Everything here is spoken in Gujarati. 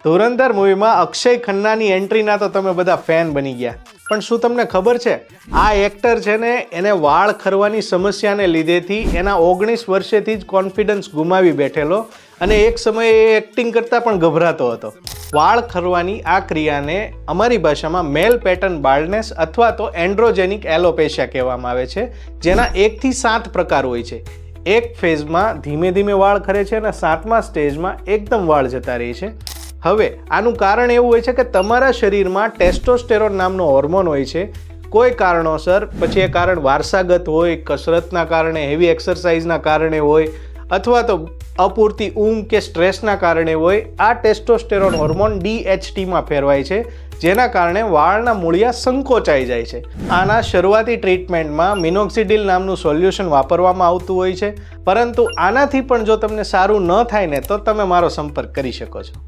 ધુરંધર મૂવીમાં અક્ષય ખન્નાની એન્ટ્રીના તો તમે બધા ફેન બની ગયા, પણ શું તમને ખબર છે આ એક્ટર છે ને એને વાળ ખરવાની સમસ્યાને લીધેથી એના 19 વર્ષેથી જ કોન્ફિડન્સ ગુમાવી બેઠેલો અને એક સમયે એ એક્ટિંગ કરતાં પણ ગભરાતો હતો. વાળ ખરવાની આ ક્રિયાને અમારી ભાષામાં મેલ પેટર્ન બાલ્ડનેસ અથવા તો એન્ડ્રોજેનિક એલોપેશિયા કહેવામાં આવે છે, જેના 1 થી 7 પ્રકાર હોય છે. એક ફેઝમાં ધીમે ધીમે વાળ ખરે છે અને 7મા સ્ટેજમાં એકદમ વાળ જતા રહે છે. હવે આનું કારણ એવું હોય છે કે તમારા શરીરમાં ટેસ્ટોસ્ટેરોન નામનો હોર્મોન હોય છે. કોઈ કારણોસર, પછી એ કારણ વારસાગત હોય, કસરતના કારણે, હેવી એક્સરસાઇઝના કારણે હોય અથવા તો અપૂરતી ઊંઘ કે સ્ટ્રેસના કારણે હોય, આ ટેસ્ટોસ્ટેરોન હોર્મોન DHTમાં ફેરવાય છે, જેના કારણે વાળના મૂળિયા સંકોચાઈ જાય છે. આના શરૂઆતી ટ્રીટમેન્ટમાં મિનોક્સિડિલ નામનું સોલ્યુશન વાપરવામાં આવતું હોય છે, પરંતુ આનાથી પણ જો તમને સારું ન થાય ને તો તમે મારો સંપર્ક કરી શકો છો.